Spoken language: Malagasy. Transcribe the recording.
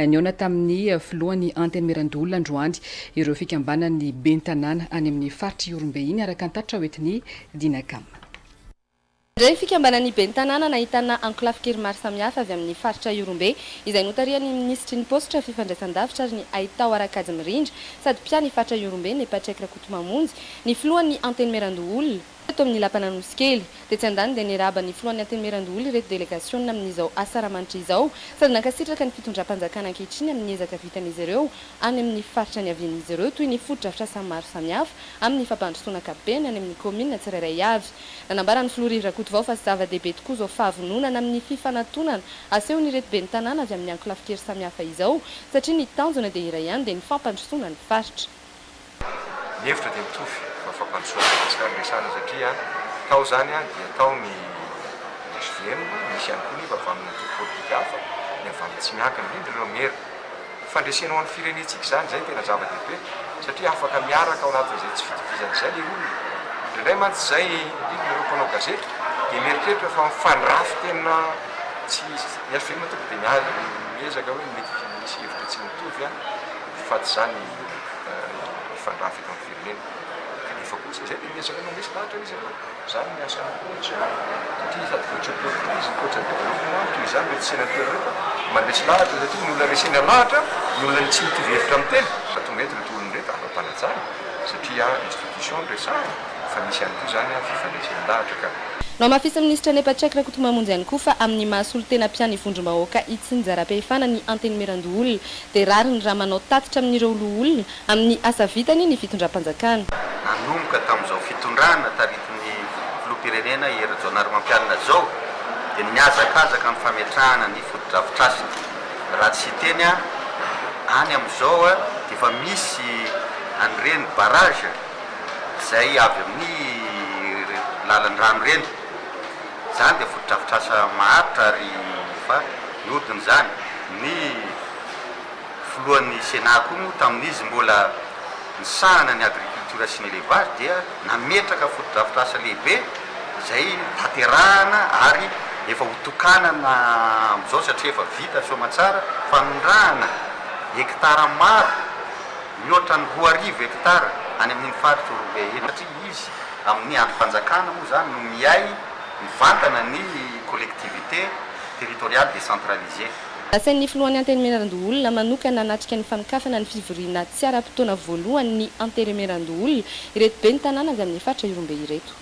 niona tamin'ny filohan'ny anteny Merandolona androany ireo fikambanan'ny ben'ny tanàna any amin'ny faritra Iorombe iny araka antaritra hoetiny Dinakam. Ndray fikambanan'ny ben'ny tanàna nahitana enclave kely maro samihafa avy amin'ny faritra Iorombe izay notarian'ny ministry ny positra fifandraisan-davitra ary ny Aitao Arakajy Mirindra sady mpiany faritra Iorombe ny Patrick Rakotomamonjy ny filohan'ny anteny Merandolona eto amin'ny lapananosy kely dia tsy andany dia niraba ny filohan'ny anteny Merandolona ireto delegasion amin'izao asaramanitra izao sady nankasitraka ny fitondram-panjakana ankehitriny amin'ny ezaka vitan'izy ireo any amin'ny faritra ny avian'izy ireo toy ny foto-drafitra samy maro samihafa amin'ny fampandrosoana ankapobeny any amin'ny komina tsirairay avy. Nanambarany filoha Rakotovao fa zava-dehibe tokoa izao fahavononana amin'ny fifanantonana asehony ireto ben'ny tanàna avy amin'ny enclave kely samihafa izao satria ny tanjona dia iray ihany dia ny fampandrosoana ny faritra. Ny hevitra dia mitovy fampandrosoana Madagasikara resana satria tao zany dia tao ny SVM misy ihany koa nefa avy amin'ny antoko politika hafa ny avy amin'ny tsy miankina indrindra ireo mera fandresena ho an'ny firenentsika zany zay tena zava-dehibe satria afaka miaraka ao anatin'izay tsy fitovizana izay ilay olona indray mantsy zay indrindra ireo mpanao gazety dia mieritreritra fa mifandrafy tena tsy ny SVM tonga dia miezaka hoe mety misy hevitra tsy mitovy fa tsy zany mifandrafy eto amin'ny firenena efa kosa izay dia miezaka manao misy lahatra izy ireo zany miasa satria sady voatsy izy koatra développement toy izany mety sena toerana mandresy lahatra satria ny olona resena lahatra ny olona tsy mitovy hevitra amin'ny tena fa tonga eto reto olona reto afa-panatsara satria institution resana fa misy ihany koa zany fifandraisana lahatra ka No mafisa ministra ny Patrick Rakotomamonjy ihany koa fa amin'ny mahasolo tena mpiany vondrom-bahoaka itsinjara-pehefana ny anteny Merandolona dia rary ny raha manao tatitra amin'ireo olona amin'ny asa vitany ny fitondram-panjakana. Nanomboka tamin'izao fitondrana taritin'ny filoham-pirenena Rajoelina zao dia niazakazaka amin'ny fametrahana ny foto-drafitr'asa. Raha tsy teny any amin'izao dia efa misy an'ireny barrage izay avy amin'ny lalan-drano ireny. Zany dia foto-drafitr'asa maharitra ary fa niodiny zany ny filohan'ny Sénat koa moa tamin'izy mbola nisahana ny agriculture sy ny élevage dia nametraka foto-drafitr'asa lehibe izay tanterahana ary efa hotokanana amin'izao satria efa vita soamantsara fanondrahana hektara maro mihoatra ny 2,000 hektara any amin'ny faritra Iorombe satria izy amin'ny androm-panjakana moa zany no miay mivantana ny collectivité territoriale décentralisée. Asain'ny filohan'ny anteny Merandolona manokana anatrika ny fanokafana ny fivoriana tsy ara-potoana voalohany ny anteny Merandolona ireto ben'ny tanàna avy amin'ny faritra Iorombe ireto.